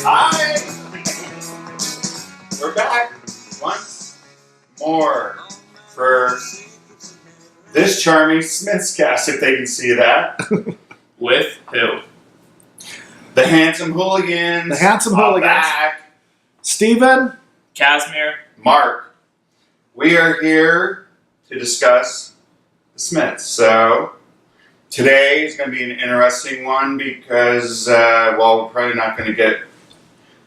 Hi! We're back once more for this charming Smithscast, if they can see that. With who? The Handsome Hooligans. The Handsome Hooligans. Back. Steven. Casimir. Mark. We are here to discuss the Smiths. So today is going to be an interesting one because, we're probably not going to get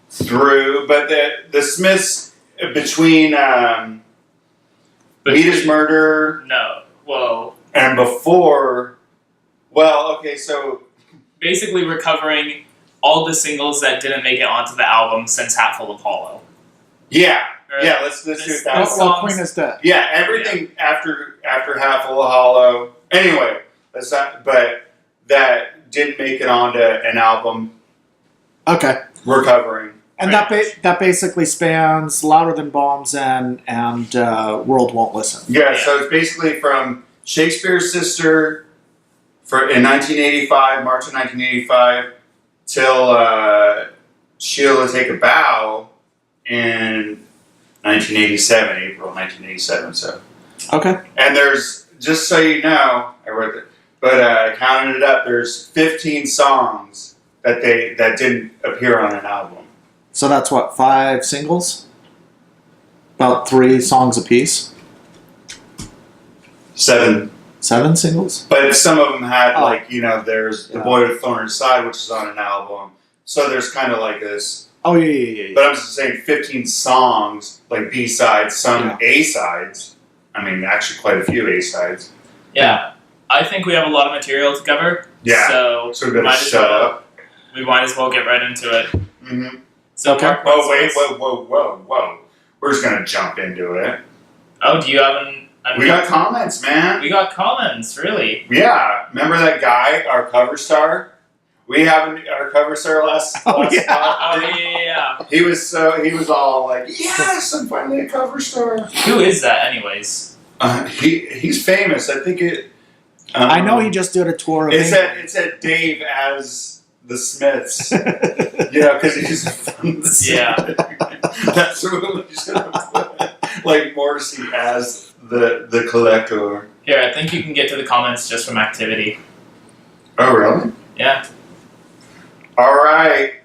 through, but the Smiths between Rita's murder. No. Well. And before. Well, okay, so. Basically recovering all the singles that didn't make it onto the album since Hatful of Hollow. Yeah. Yeah, let's do it that. Well, Queen is dead. Yeah, everything after Hatful of Hollow. Anyway, that's not, but that didn't make it onto an album. Okay. Recovering. And that basically spans Louder Than Bombs and World Won't Listen. Yeah, so it's basically from Shakespears Sister in 1985, March of 1985, till Sheila Take a Bow in 1987, April 1987. So. Okay. And there's, just so you know, I wrote it, but I counted it up. There's 15 songs that didn't appear on an album. So that's what, 5 singles? About 3 songs apiece? 7. 7 singles? But some of them had, there's The Boy with Thorn's Side, which is on an album. So there's kind of like this. Oh, yeah. But I'm just saying 15 songs, like B-sides, some A-sides. I mean, actually quite a few A-sides. Yeah. I think we have a lot of material to cover. Yeah. So we better shut up. We might as well get right into it. Mm-hmm. So okay. Whoa. We're just going to jump into it. Oh, do you have we got comments, man. We got comments, really? Yeah. Remember that guy, our cover star? We have our cover star last yeah. He was all like, yes, I'm finally a cover star. Who is that, anyways? He's famous. I think it. I know he just did a tour of It said Dave as the Smiths. Because he's from the Smiths. Yeah. That's what we should have put. Like Morrissey as the collector. Here, I think you can get to the comments just from activity. Oh, really? Yeah. All right.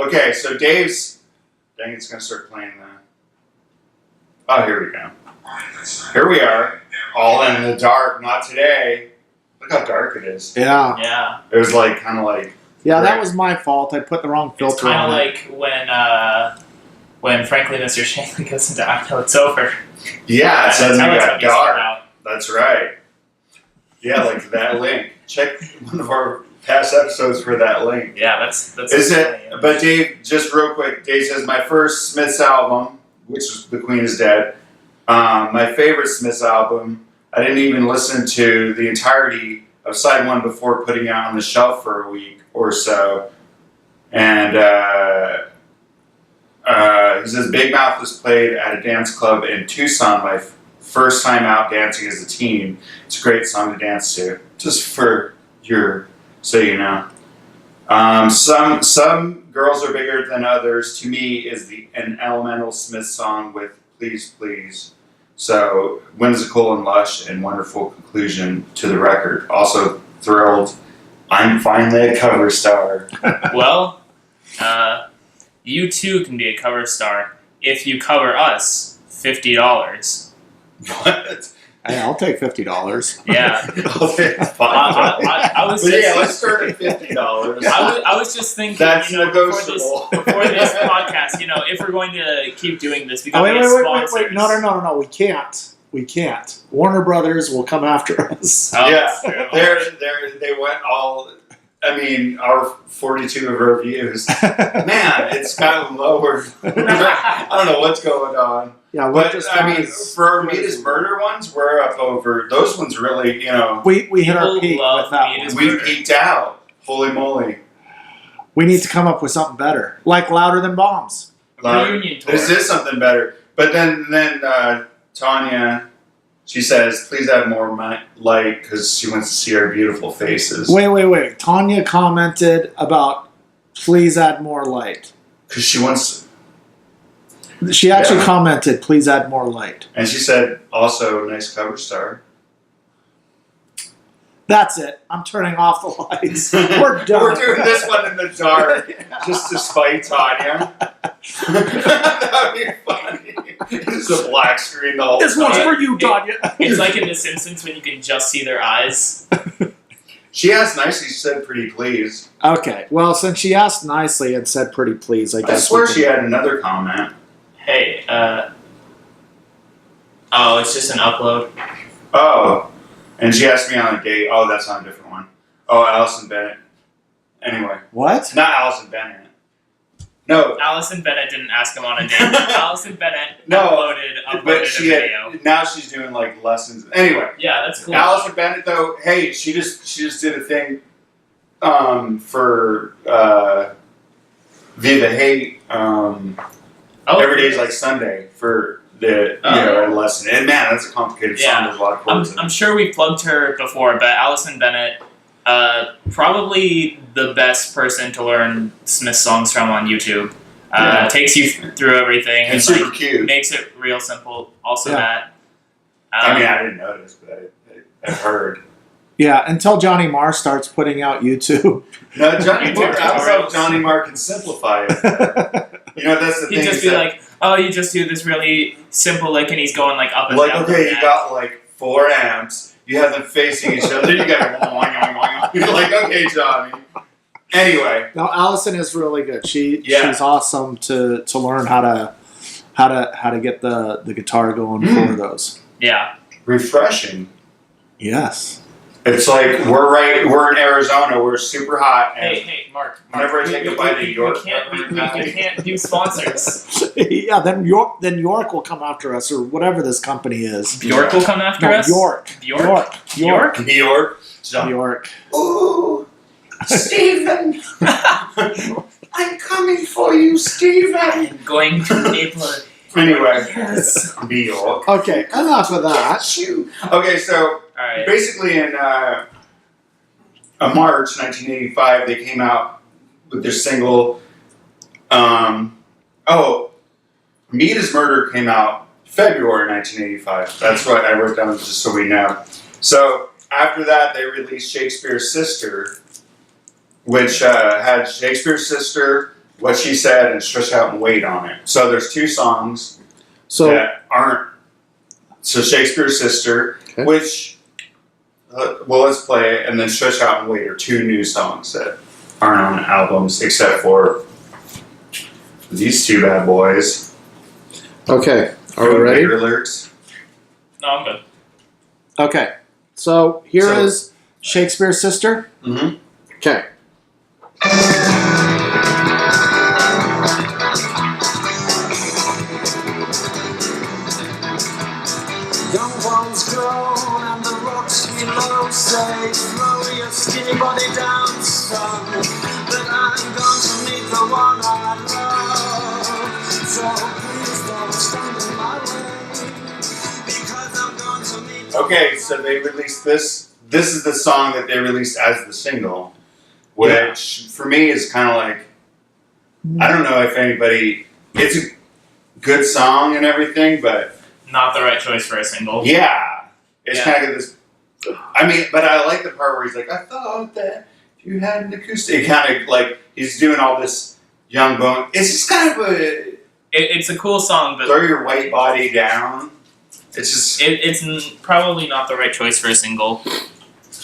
Okay. So Dave's. Dang, it's gonna start playing that. Oh, here we go. Here we are. All in the dark. Not today. Look how dark it is. Yeah. Yeah. It was kind of like. Yeah, that was my fault. I put the wrong filter It's kind on of like when frankly Mr. Shanley goes into I Know It's Over. Yeah, it suddenly got dark. Out. That's right. Yeah, like that link. Check one of our past episodes for that link. Yeah, that's. Is it? But Dave, just real quick, Dave says my first Smiths album, which was The Queen is Dead. My favorite Smiths album. I didn't even listen to the entirety of side 1 before putting it on the shelf for a week or so. And he says Big Mouth was played at a dance club in Tucson my first time out dancing as a teen. It's a great song to dance to. Just for so you know. Some girls are bigger than others. To me, is an Elemental Smith song with Please Please. So, whimsical and lush and wonderful conclusion to the record. Also thrilled, I'm finally a cover star. Well, you too can be a cover star if you cover us $50. What? Hey, I'll take $50. Yeah. I'll take $5. I was just, let's start at $50. I was just thinking, that's negotiable. Before this podcast, if we're going to keep doing this, we got to get sponsors. Wait. No. We can't. Warner Brothers will come after us. Oh, yeah. They went all. I mean, our 42 reviews. Man, it's kind of lower. I don't know what's going on. Yeah, but for Rita's Murder ones, we're up over. Those ones really, We hit our peak with that one. We peaked out. Holy moly. We need to come up with something better. Like Louder Than Bombs. Reunion tour. This is something better. But then Tanya, she says, please add more light because she wants to see our beautiful faces. Wait. Tanya commented about please add more light. Because she wants... She actually commented, please add more light. And she said, also, nice cover star. That's it. I'm turning off the lights. We're done. We're doing this one in the dark, just to spite Tanya. That would be funny. It's a black screen the whole This time. one's for you, Tanya. It's like in The Simpsons when you can just see their eyes. She asked nicely, she said pretty please. Okay, well, since she asked nicely and said pretty please, I guess. I swear she had another comment. Hey, oh, it's just an upload. Oh. And she asked me on a date. Oh, that's on a different one. Oh, Allison Bennett. Anyway. What? Not Allison Bennett. No. Allison Bennett didn't ask him on a date. Allison Bennett uploaded but a she video. now she's doing like lessons. Anyway. Yeah, that's cool. Allison Bennett though, hey, she just did a thing for Via the Hate Every Day's Like Sunday for the a lesson. And man, that's a complicated song. There's a lot of chords in it. I'm sure we plugged her before, but Allison Bennett, probably the best person to learn Smith songs from on YouTube. Takes you through everything. And super cute. Makes it real simple. Also that. I mean, I didn't notice, but I've heard. Yeah, until Johnny Marr starts putting out YouTube. No, Johnny YouTube Marr. I don't know if tutorials. Johnny Marr can simplify it. You know, that's the thing. He'd just be like, oh, you just do this really simple lick, and he's going like up and like, down. okay, you got like 4 amps. You have them facing each other. You got you're like, okay, Johnny. Anyway, No, Allison is really good. She's awesome to learn how to get the guitar going for those. Yeah. refreshing. Yes. It's like we're in Arizona. We're super hot. And Hey, Mark. whenever I take a bite of York, we can't do sponsors. Yeah, then York will come after us, or whatever this company is. Bjork will come after No, us? York. York? New York. York. Ooh, Stephen, I'm coming for you, Stephen. I'm going to Naples. Anyway, Yes. New York. Okay, enough of that. Okay, so Alright. basically in March 1985, they came out with their single. Meet is Murder came out February 1985. That's what I wrote down just so we know. So after that, they released Shakespears Sister, which had Shakespears Sister, What She Said, and Stretch Out and Wait on it. So there's 2 songs that aren't. So Shakespears Sister, Okay. which, let's play it, and then Stretch Out and Wait are 2 new songs that aren't on albums, except for these 2 bad boys. Okay, are we ready? Later lyrics. No, I'm good. Okay, so here is Shakespears Sister. Mm-hmm. Okay. Young ones grown and the rocks below say, throw your skinny body down, son. But I'm going to meet the one I love. So please don't stand in my way, because I'm going to meet. Okay, so they released this. This is the song that they released as the single, which for me is kind of like, I don't know if anybody. It's a good song and everything, but Not the right choice for a single. yeah, it's Yeah. kind of this. I mean, but I like the part where he's like, I thought that you had an acoustic. Kind of like he's doing all this young bone. It's just kind of a It's a cool song, but throw your white body down. It's just. it's probably not the right choice for a single.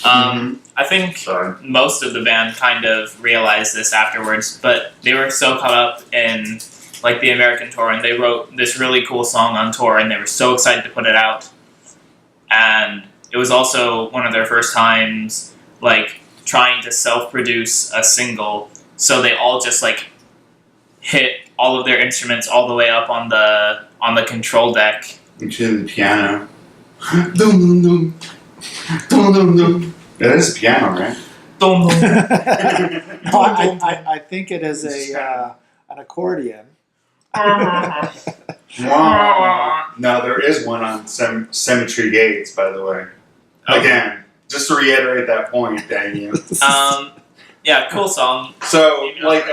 I think Sorry. most of the band kind of realized this afterwards, but they were so caught up in like the American tour, and they wrote this really cool song on tour, and they were so excited to put it out. And it was also one of their first times like trying to self-produce a single, so they all just like hit all of their instruments all the way up on the control deck. Into the piano. Dum dum dum. Dum dum dum. That is a piano, right? No, I think it is an accordion. No, there is one on Cemetery Gates, by the way. Again, just to reiterate that point, dang you. Yeah, cool song. So, like,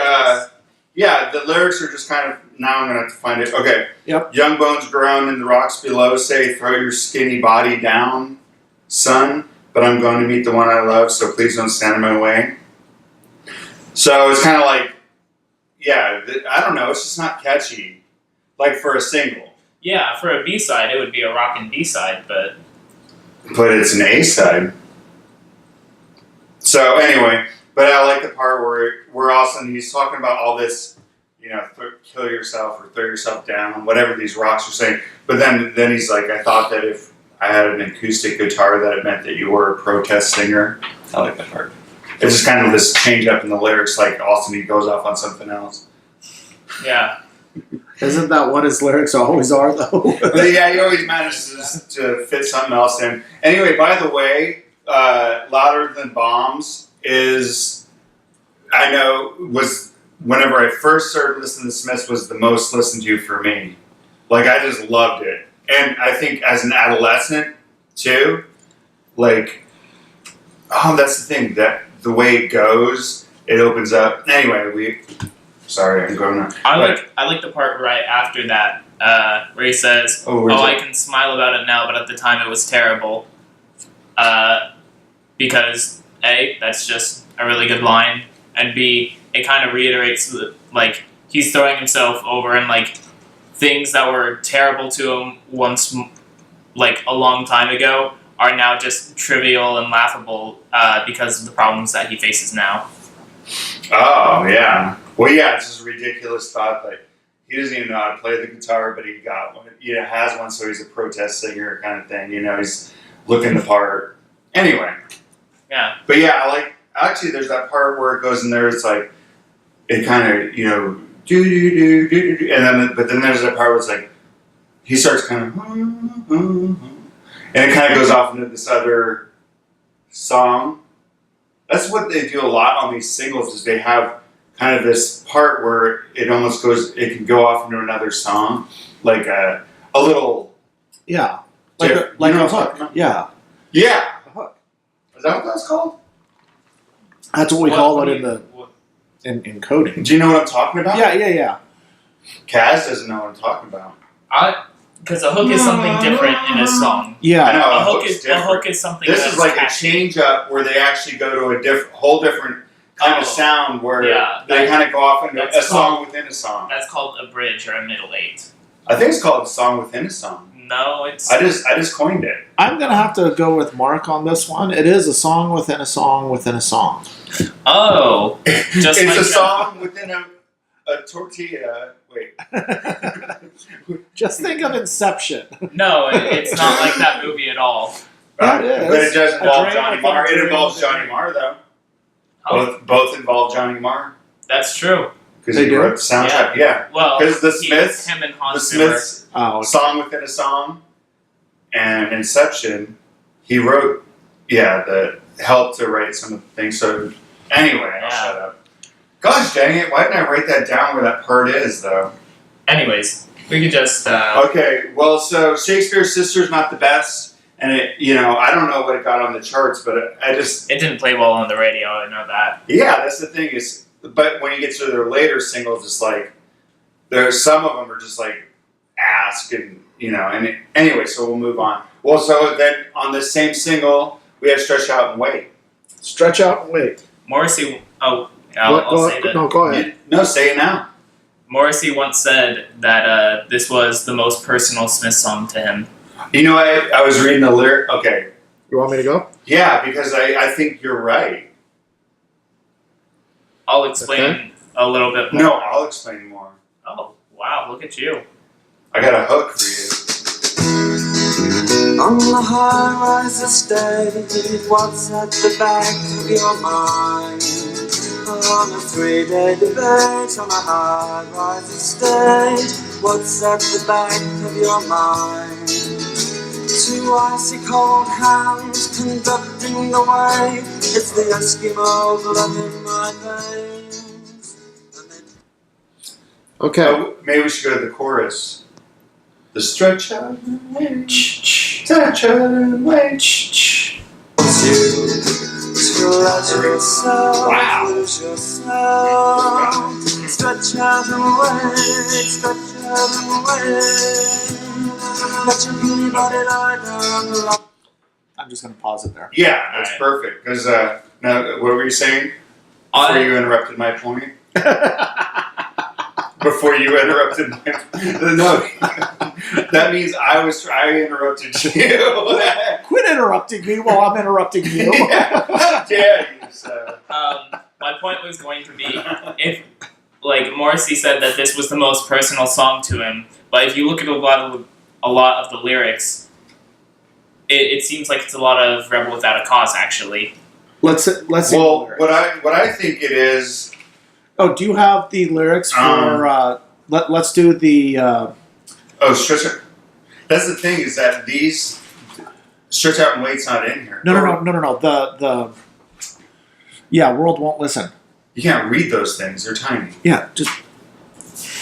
yeah, the lyrics are just kind of, now I'm going to have to find it. Okay. Yep. Young bones grown in the rocks below say, throw your skinny body down, son, but I'm going to meet the one I love, so please don't stand in my way. So it's kind of like, yeah, I don't know, it's just not catchy, like for a single. Yeah, for a B-side, it would be a rockin' B-side, but it's an A-side. So anyway, but I like the part where also he's talking about all this, you know, kill yourself or throw yourself down, whatever these rocks are saying. But then he's like, I thought that if I had an acoustic guitar that it meant that you were a protest singer. I like that part. It's just kind of this change up in the lyrics, like Austin, he goes off on something else. yeah. Isn't that what his lyrics always are, though? But yeah, he always manages to fit something else in. Anyway, by the way, Louder Than Bombs is, I know, was, whenever I first started listening to Smiths, was the most listened to for me. Like, I just loved it. And I think as an adolescent, too, like, that's the thing, that the way it goes, it opens up. Anyway, sorry, I'm going on. I like the part right after that, where he says, I can smile about it now, but at the time it was terrible. Because A, that's just a really good line, and B, it kind of reiterates, like, he's throwing himself over and, like, things that were terrible to him once, like, a long time ago are now just trivial and laughable because of the problems that he faces now. Oh, yeah. Well, yeah, it's just a ridiculous thought that he doesn't even know how to play the guitar, but he got one. You know, has one, so he's a protest singer kind of thing. You know, he's looking the part. Anyway. Yeah. But yeah, actually, there's that part where it goes in there, it's like, it kind of, you know, do, but then there's that part where it's like, he starts kind of, and it kind of goes off into this other song. That's what they do a lot on these singles, is they have kind of this part where it almost goes, it can go off into another song, like a little. Yeah. Like a hook. Yeah. Yeah. A hook. Is that what that's called? That's what we call it in coding. Do you know what I'm talking about? Yeah. Kaz doesn't know what I'm talking about. Because a hook is something different in a song. Yeah. I know, A hook is something. This that's is like catchy. a change up where they actually go to a whole different kind of sound where they kind of go off into a song within a song. That's called a bridge or a middle eight. I think it's called a song within a song. No, it's. I just coined it. I'm gonna have to go with Mark on this one. It is a song within a song within a song. Oh, just it's like a song within a tortilla. Wait. Just think of Inception. No, it's not like that movie at all. Yeah, it is. But it does involve Johnny within Marr. a It dream involves within a Johnny Marr, though. Oh. Both involve Johnny Marr. That's true. Because They he do? wrote the soundtrack. Yeah. Well, Because the Smiths, him and Hans Zimmer. Song Within a Song, and Inception, he wrote, the help to write some of the things. So anyway, I'll shut up. Gosh dang it, why didn't I write that down where that part is, though? Anyways, we could just. Okay, well, so Shakespears Sister is not the best, and it, I don't know what it got on the charts, but It didn't play well on the radio, I know that. Yeah, that's the thing is, but when you get to their later singles, it's like, there's some of them are just like, Ask, and, and anyway, so we'll move on. Well, so then on the same single, we have Stretch Out and Wait. Stretch Out and Wait. Morrissey. Oh, I'll say that. No, go ahead. No, say it now. Morrissey once said that this was the most personal Smith song to him. You know, I was reading the lyric. Okay. You want me to go? Yeah, because I think you're right. I'll explain a little bit more. No, I'll explain more. Oh, wow, look at you. I got a hook for you. On the high-rise estate, what's at the back of your mind? On a 3-day debate on a high-rise estate, what's at the back of your mind? 2 icy cold hands conducting the way, it's the Eskimo blood in my veins. Okay. Oh, maybe we should go to the chorus. The stretch out and wait, stretch out and wait. Wow. Stretch out and wait, stretch out and wait. Let your beauty body lie down. I'm just going to pause it there. Yeah, that's perfect. Because now, what were you saying before you interrupted my point? Before you interrupted my no, that means I interrupted you. Quit interrupting me while I'm interrupting you. Yeah, you. So. My point was going to be if, like Morrissey said that this was the most personal song to him, but if you look at a lot of the lyrics, it seems like it's a lot of Rebel Without a Cause actually. Let's see. Well, what I think it is. Oh, do you have the lyrics for? Let's do the. Stretch out. That's the thing is that these stretch out and wait's not in here. No. The. Yeah, world won't listen. You can't read those things; they're tiny. Yeah, just.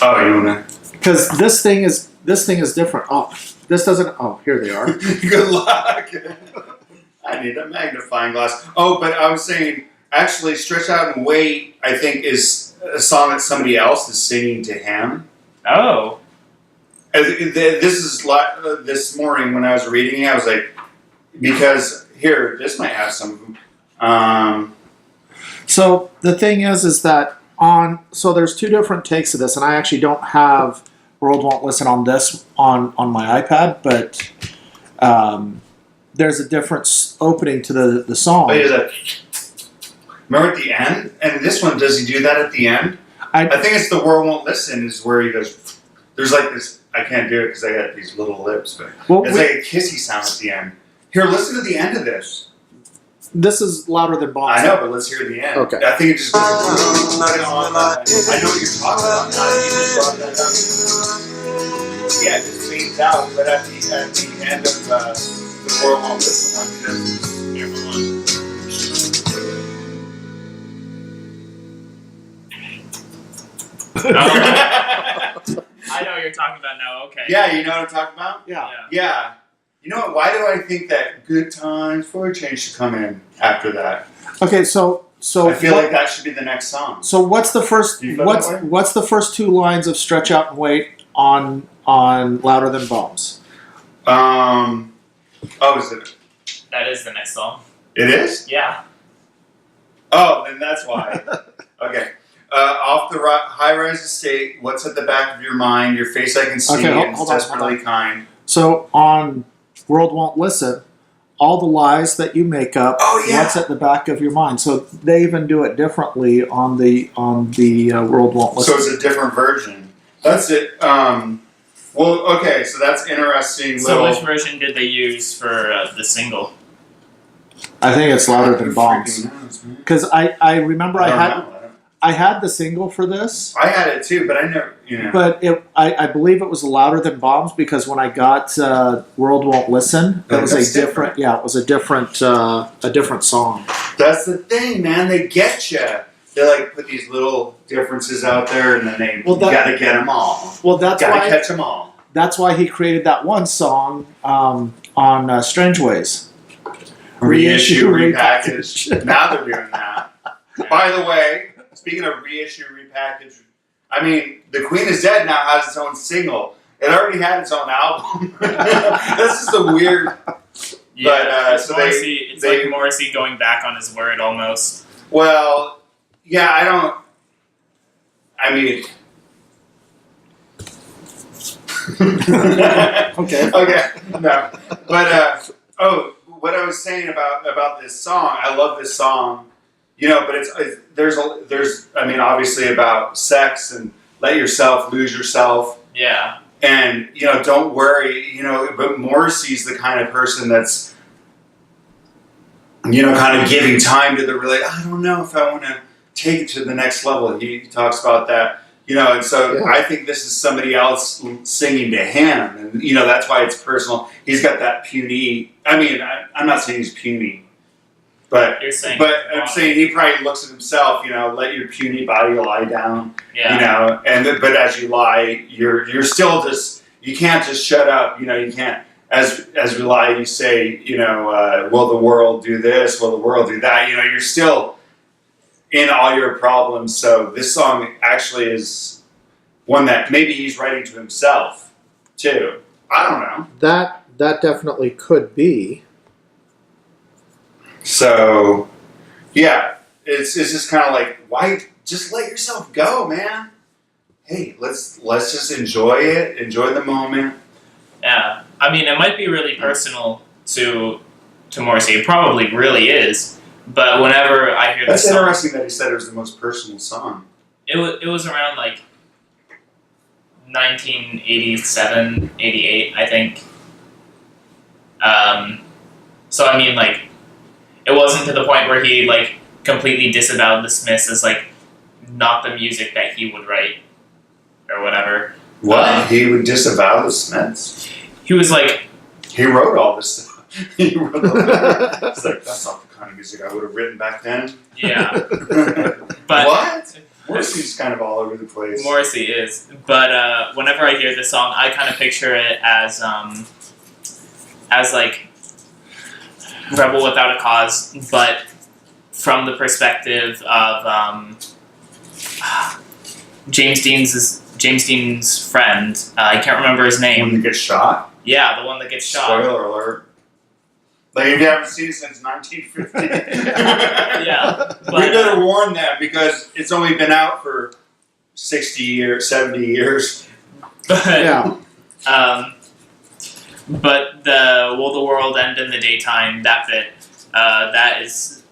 Oh, you wanna? Because this thing is different. Oh, this doesn't. Oh, here they are. Good luck. I need a magnifying glass. Oh, but I was saying, actually, Stretch Out and Wait, I think, is a song that somebody else is singing to him. Oh. This is this morning when I was reading it, I was like, because here, this might have some. So the thing is that so there's two different takes of this, and I actually don't have World Won't Listen on this on my iPad, but there's a different opening to the song. Oh, yeah, remember at the end? And this one, does he do that at the end? I think it's The World Won't Listen is where he goes, there's like this, I can't do it because I got these little lips, but it's like a kissy sound at the end. Here, listen to the end of this. This is louder than bombs. I know, but let's hear the end. Okay. I think it just goes, I know what you're talking about now. You just brought that up. Yeah, it just fades out, but at the end of The World Won't Listen one, he does I know what you're talking about now, okay. Yeah, you know what I'm talking about? Yeah. You know what? Why do I think that Good Times for a Change should come in after that? Okay, so I feel like that should be the next song. So what's the first? What's the first two lines of Stretch Out and Wait on Louder Than Bombs? Oh, is it? That is the next song. It is? Yeah. Oh, then that's why. Okay. Off the high-rise estate, what's at the back of your mind? Your face I can see, and it's desperately kind. So on World Won't Listen, all the lies that you make up, what's at the back of your mind. So they even do it differently on the World Won't Listen. So it's a different version. That's it. Well, okay, so that's interesting. So which version did they use for the single? I think it's Louder Than Bombs. Because I remember I had the single for this. I had it too, but I never, But I believe it was Louder Than Bombs because when I got World Won't Listen, it was a different. Yeah, it was a different song. That's the thing, man. They get you. They like put these little differences out there, and then you gotta get them all. Well, that's gotta catch them all. That's why he created that one song on Strange Ways. Reissue, repackage. Now they're doing that. By the way. Speaking of reissue, repackage, I mean, The Queen is Dead now has its own single. It already had its own album. This is the weird. Yeah, but it's like Morrissey going back on his word almost. Well, yeah, I mean. Okay. No, but what I was saying about this song, I love this song. But there's I mean, obviously about sex and let yourself lose yourself. Yeah. And, don't worry, but Morrissey's the kind of person that's, kind of giving time to the I don't know if I want to take it to the next level. He talks about that, and so I think this is somebody else singing to him. And, that's why it's personal. He's got that puny, I mean, I'm not saying he's puny. But You're saying, I'm saying he probably looks at himself. Let your puny body lie down. yeah, But as you lie, you're still just. You can't just shut up. You can't. As we lie, you say, will the world do this? Will the world do that? You're still in all your problems. So this song actually is one that maybe he's writing to himself too. I don't know. That definitely could be. So, yeah, it's just kind of like, why just let yourself go, man? Hey, let's just enjoy it, enjoy the moment. yeah. I mean, it might be really personal to Morrissey. It probably really is. But whenever I hear That's this song, interesting that he said it was the most personal song. it was around like 1987, 88, I think. So I mean, like, it wasn't to the point where he like completely disavowed the Smiths as like not the music that he would write or whatever. What? He would disavow the Smiths? He was like, He wrote all this stuff. He wrote all that. It's like, that's not the kind of music I would have written back then. yeah, but What? Morrissey's kind of all over the place. Morrissey is. But whenever I hear this song, I kind of picture it as like Rebel Without a Cause, but from the perspective of James Dean's friend. I can't remember his When name. you get shot? Yeah, the one that gets shot. Spoiler alert. Like, if you haven't seen it since 1950. Yeah, We but better warn them because it's only been out for 60 years, 70 years. Yeah. But the Will the World End in the Daytime, that bit, that is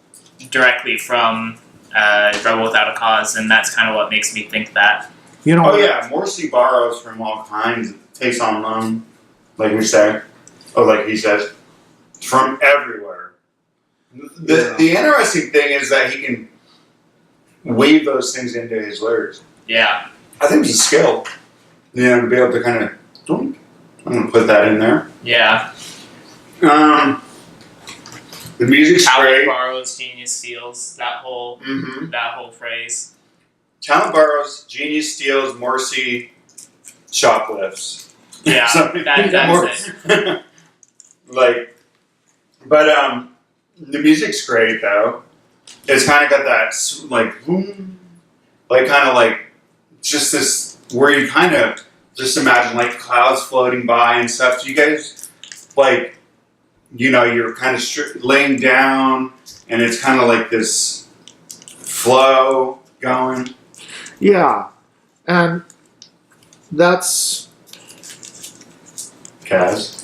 directly from Rebel Without a Cause, and that's kind of what makes me think that. Oh yeah, Morrissey borrows from all kinds, takes on loan, like we say, or like he says, from everywhere. The interesting thing is that he can weave those things into his lyrics. Yeah. I think it's a skill, to be able to kind of, I'm going to put that in there. Yeah. The music's Talent great. borrows, genius steals. That whole phrase. Talent borrows, genius steals, Morrissey shoplifts. Yeah, So, that's it. But the music's great though. It's kind of got that just this where you kind of just imagine like clouds floating by and stuff. Do you guys you're kind of laying down and it's kind of like this flow going. Yeah, and that's Kaz.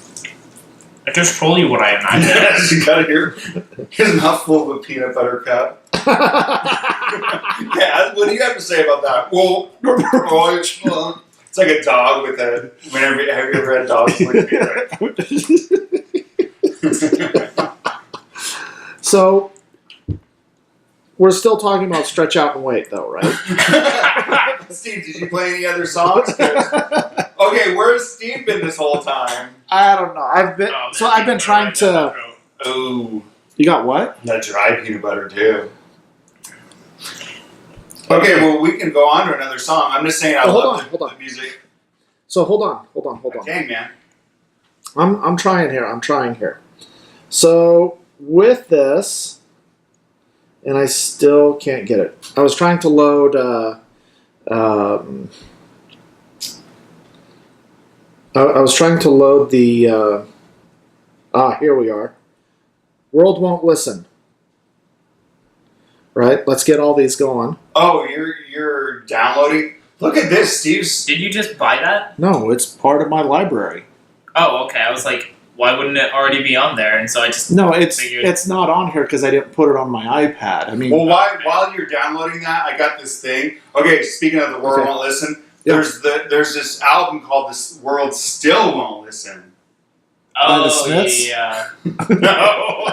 I just told you what I imagine. Yes, you got his mouth full of a peanut butter cup. Kaz, what do you have to say about that? Well, it's like a dog with a. Have you ever had dogs like that? So we're still talking about Stretch Out and Wait, though, right? Steve, did you play any other songs? Okay, where's Steve been this whole time? I don't know. I've been trying to. Oh, You got what? that dry peanut butter too. Okay, well we can go on to another song. I'm just saying I love the music. So hold on. Dang man. I'm trying here. So with this, and I still can't get it. I was trying to load. I was trying to load the. Here we are. World won't listen. Right. Let's get all these going. Oh, you're downloading. Look at this, Steve's. Did you just buy that? No, it's part of my library. Oh, okay. I was like, why wouldn't it already be on there? And so I just figured. It's not on here because I didn't put it on my iPad. I mean, Well, while you're downloading that, I got this thing. Okay, speaking of the world won't listen, there's this album called "This World Still Won't Listen." By the Oh, Smiths? yeah. No,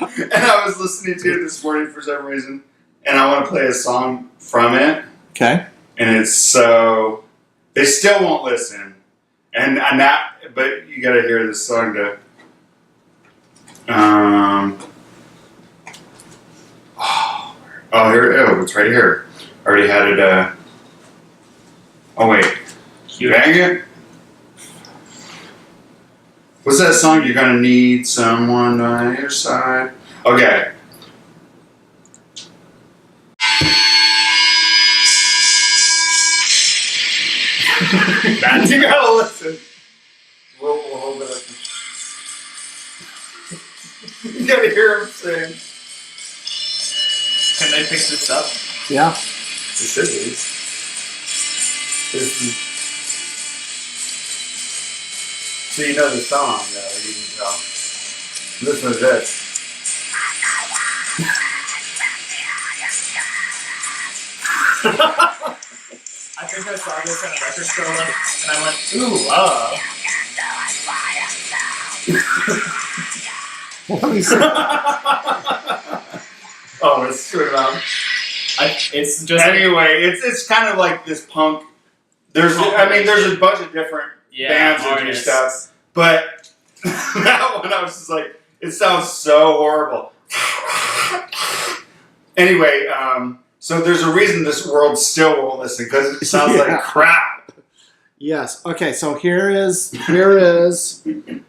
and I was listening to it this morning for some reason, and I want to play a song from it, okay. and it's so they still won't listen, and that. But you got to hear this song to. Oh, it's right here. I already had it. Oh wait, dang it! What's that song? You're gonna need someone by your side. Okay. You gotta listen. We'll hold it up. You gotta hear him sing. Can they pick this up? Yeah. It should be. So you know the song, though, you can tell. Listen to this. I think I saw this in a record store once, and I went, ooh, Let me see. Oh, let's screw it up. It's just Anyway, it's kind of like this punk. There's a bunch of different bands that do artists. stuff, but that one I was just like, it sounds so horrible. Anyway, so there's a reason this world still won't listen because it sounds like crap. Yes. Okay. So here is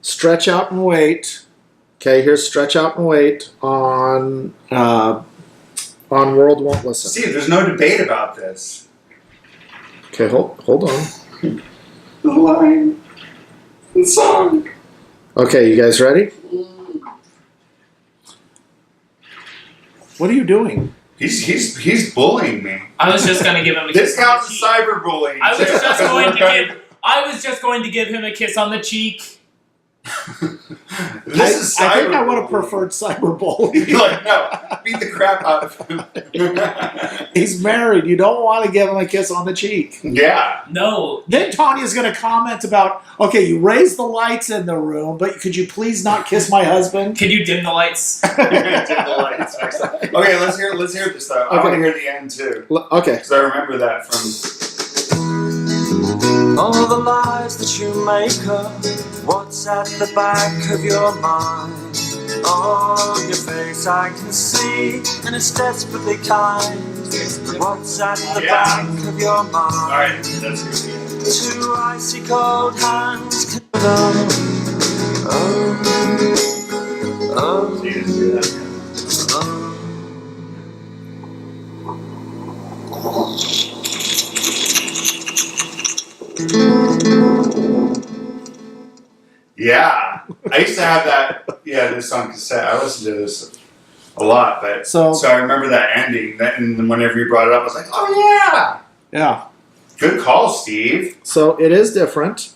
Stretch Out and Wait. Okay. Here's Stretch Out and Wait on World Won't Listen. See, there's no debate about this. Okay. Hold on. The line, the song. Okay. You guys ready? What are you doing? He's bullying me. I was just gonna give him a This kiss on counts the as cheek. cyberbullying. I was just going to give him a kiss on the cheek. This is I think I would have cyberbullying. preferred cyberbullying. You're like, no, beat the crap out of him. He's married. You don't want to give him a kiss on the cheek. Yeah. No. Then Tanya's going to comment about, okay, you raised the lights in the room, but could you please not kiss my husband? Can you dim the lights? Dim the lights. Okay, let's hear this though. I want to hear the end too. Okay. Because I remember that from. All the lies that you make up, what's at the back of your mind? On your face I can see, and it's desperately kind. What's at the back of your mind? Alright, that's good. Two icy cold hands can So you just do that. Yeah, I used to have that. Yeah, this on cassette. I listened to this a lot, but So I remember that ending. And whenever you brought it up, I was like, "Oh yeah, yeah. good call, Steve." So it is different.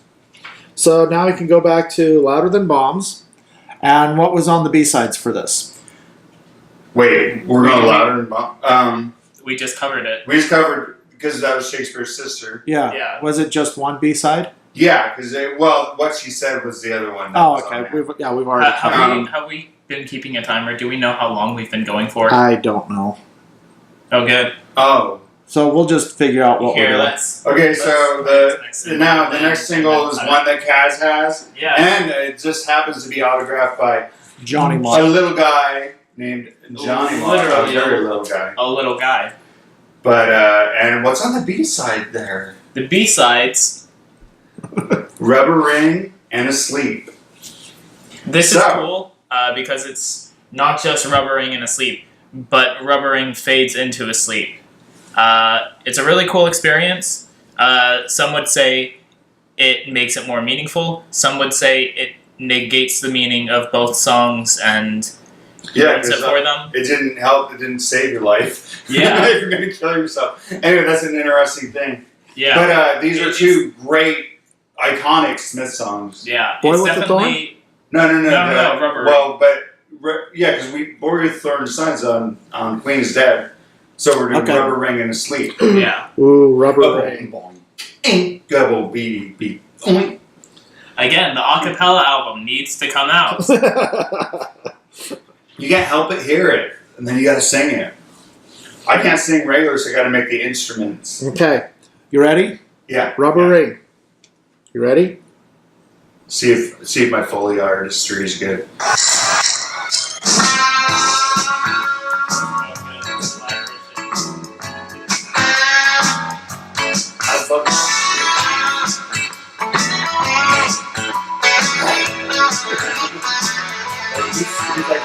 So now we can go back to Louder Than Bombs. And what was on the B-sides for this? Wait, we're going louder and We just covered it. we just covered because that was Shakespears Sister. Yeah. Yeah. Was it just one B-side? Yeah, because what she said was the other one. that Oh, was on okay. there. We've already covered it. Have we been keeping a timer? Do we know how long we've been going for? I don't know. Oh, good. Oh, So we'll just figure out what Here, we're doing. let's. okay. So the next single is I- one that Kaz has, Yeah. and it just happens to be autographed by Johnny a Marr. little guy named Johnny Marr. Literally. A very little guy. A little guy. But and what's on the B side there? The B-sides. Rubber Ring and Asleep. This is So- cool because it's not just rubbering and asleep, but rubbering fades into asleep. It's a really cool experience. Some would say it makes it more meaningful. Some would say it negates the meaning of both songs and Yeah, ruins it for them. it didn't help. It didn't save your life. Yeah. If you're gonna kill yourself. Anyway, that's an interesting thing. Yeah. But these are two great, iconic Smith songs. Yeah. Boy It's with the definitely. No, No, Rubber Well, but yeah, because Boy with Thorn Signs on Queen is Dead, so we're doing Okay. Rubber Ring and Asleep. Yeah. Ooh, Rubber Ring. Double beat beat. Oink. Again, the acapella album needs to come out. You can't help but hear it, and then you got to sing it. I can't sing regular, so I got to make the instruments. Okay. You ready? Yeah. Rubber yeah. Ring. You ready? See if my Foley artistry is good. He's like,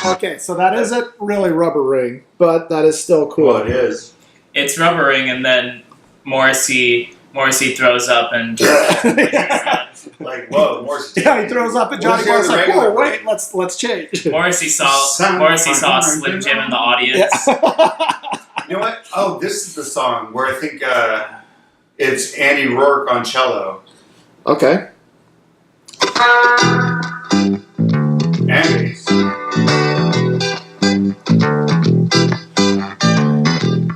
okay, so that isn't really Rubber Ring, but that is still cool. Well, it is. It's rubbering, and then Morrissey throws up and Like, whoa, Morrissey. Yeah, he throws up and Johnny Marr's like, whoa, wait, let's change. Morrissey saw Slim Jim in the audience. Yeah. You know what? Oh, this is the song where I think it's Andy Rourke on cello. Okay. And bass.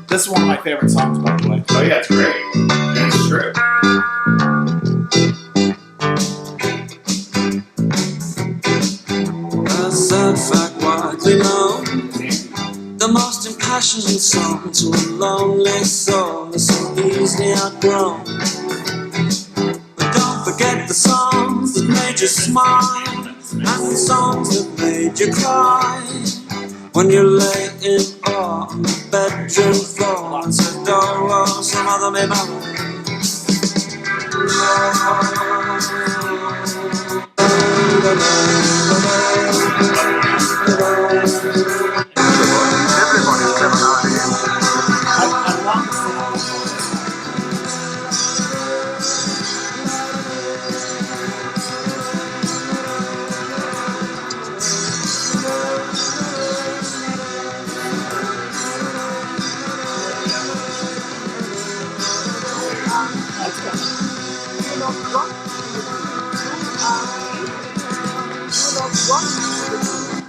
This is one of my favorite songs, by the way. Oh yeah, it's great. And it's true. A sad fact widely known, the most impassioned song to a lonely soul is so easily outgrown. But don't forget the songs that made you smile and the songs that made you cry. When you lay in awe on the bedroom floor and said, oh, some other may marry.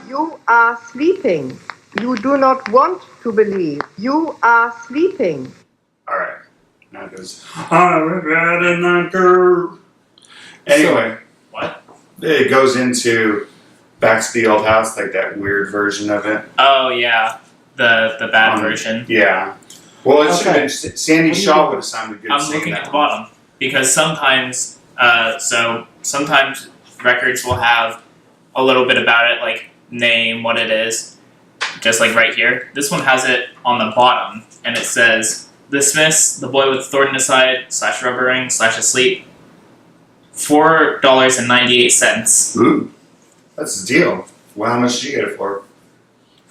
You are sleeping. You do not want to believe. You are sleeping. Alright. Now it goes, I regret it not girl. Anyway. What? It goes into Back to the Old House, like that weird version of it. Oh yeah, the bad version. Yeah. Well, it should have Okay. been Sandy Shaw would have sounded good. I'm singing looking that at the one. bottom because sometimes records will have a little bit about it, like name, what it is, just like right here. This one has it on the bottom, and it says The Smiths, The Boy with the Thorn in His Side / Rubber Ring / Asleep, $4.98. Ooh, that's a deal. Well, how much did you get it for?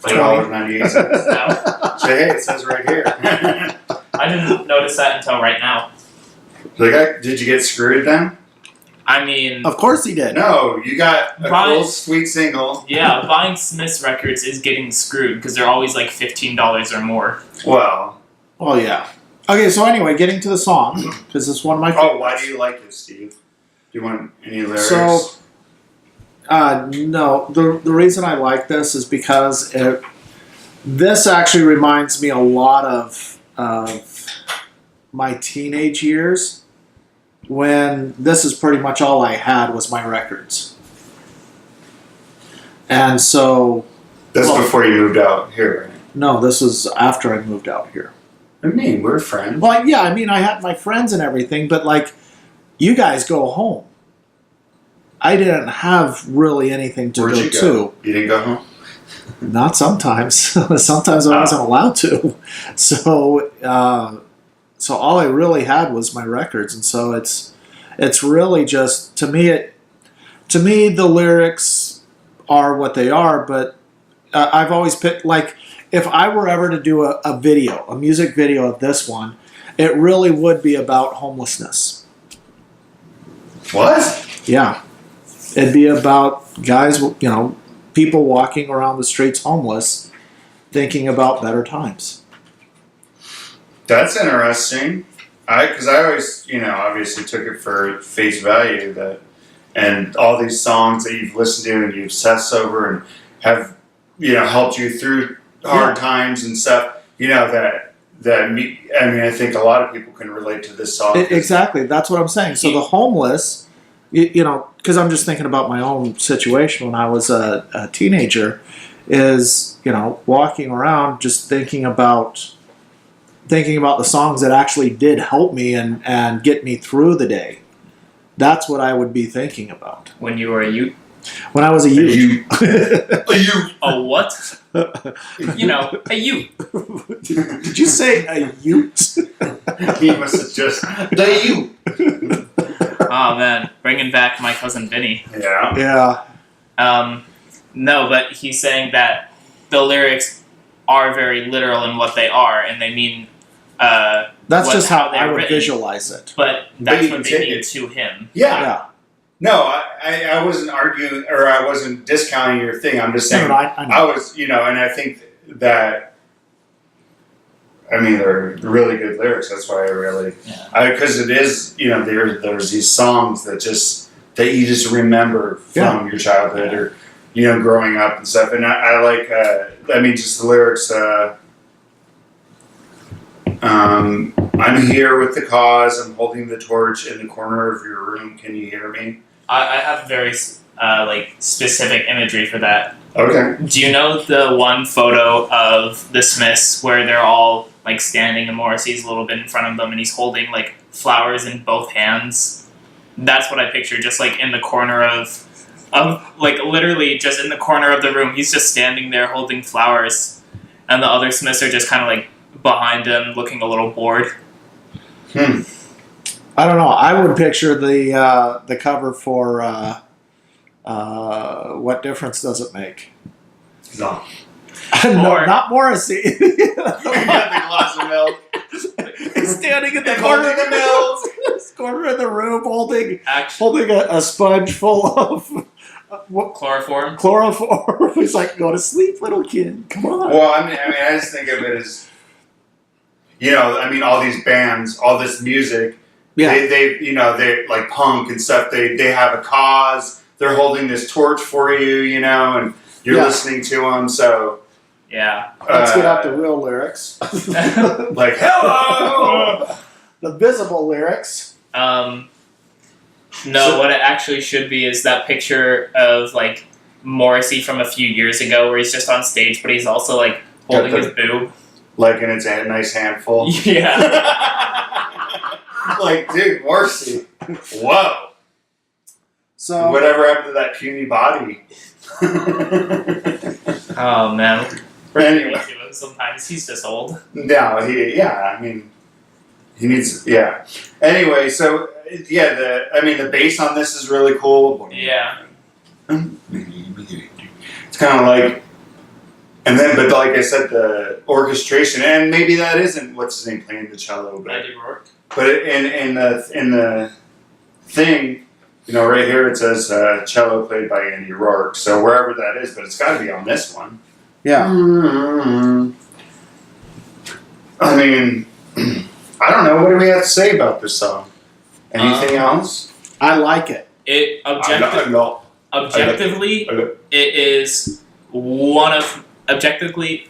$4.98. No, So, hey, it says right here. I didn't notice that until right now. Did you get screwed then? I mean, Of course he did. No, you got a Right. cool, sweet single. yeah, buying Smiths records is getting screwed because they're always like $15 or more. Well, Oh, yeah. Okay, so anyway, getting to the song, because it's one of my favorites. oh, why do you like it, Steve? Do you want any lyrics? So, no, the reason I like this is because this actually reminds me a lot of my teenage years, when this is pretty much all I had was my records. And so, That's well- before you moved out here, right? no, this was after I moved out here. I mean, we're friends. Well, yeah, I mean, I had my friends and everything, but like, you guys go home. I didn't have really anything to Where'd go you to. go? You didn't go home? Not sometimes. Sometimes I wasn't allowed to. So, so all I really had was my records, and so it's really just to me the lyrics are what they are. But I've always picked, like, if I were ever to do a video, a music video of this one, it really would be about homelessness. What? Yeah, it'd be about guys, people walking around the streets homeless, thinking about better times. That's interesting. Because I always, obviously took it for face value and all these songs that you've listened to and you obsess over and have, helped you through hard times and stuff. I think a lot of people can relate to this song. Exactly, that's what I'm saying. So the homeless, because I'm just thinking about my own situation when I was a teenager, is walking around just thinking about the songs that actually did help me and get me through the day. That's what I would be thinking about. When you were a youth. When I was a youth. A what? You know, a you. Did you say a ute? He must have just the you. Oh man, bringing back my cousin Vinny. Yeah. Yeah. No, but he's saying that the lyrics are very literal in what they are, and they mean. That's just how they're I would written, visualize it. But that's you what can they take mean it. to him. Yeah. No, I wasn't arguing, or I wasn't discounting your thing. I'm just saying, No, I know. I was, and I think that, I mean, they're really good lyrics. That's why I really, because it is, there's these songs that you just remember from your childhood or, growing up and stuff. And I like, just the lyrics, I'm here with the cause. I'm holding the torch in the corner of your room. Can you hear me? I have very specific imagery for that. Okay. Do you know the one photo of the Smiths where they're all like standing and Morrissey's a little bit in front of them and he's holding like flowers in both hands? That's what I picture, just like in the corner of like literally just in the corner of the room. He's just standing there holding flowers, and the other Smiths are just kind of like behind him, looking a little bored. I don't know. I would picture the cover for What Difference Does It Make? No. No, Or- not Morrissey. You got the glass of milk. He's standing in the And corner holding of the milk. corner of the room, holding Actually, a sponge full of chloroform. chloroform. He's like, "Go to sleep, little kid. Come on." Well, I mean, I just think of it as, all these bands, all this music. Yeah. They like punk and stuff. They have a cause. They're holding this torch for you, and you're listening to them. So Yeah. Let's get out the real lyrics. like hello. The visible lyrics. No, what it actually should be is that picture of like Morrissey from a few years ago where he's just on stage, but he's also like holding his boob. Like, and it's a nice handful. Yeah. Like, dude, Morrissey. Whoa. So Whatever happened to that puny body? Oh man. Anyway. Into him sometimes he's just old. No, he needs, Anyway, so, the bass on this is really cool. Yeah. It's kind of like, but like I said, the orchestration, and maybe that isn't, what's his name, playing the cello, but Andy Rourke. in the thing, right here it says cello played by Andy Rourke, so wherever that is, but it's got to be on this one. yeah. I mean, I don't know. What do we have to say about this song? Anything else? I like it. It No. objectively, it is one of objectively,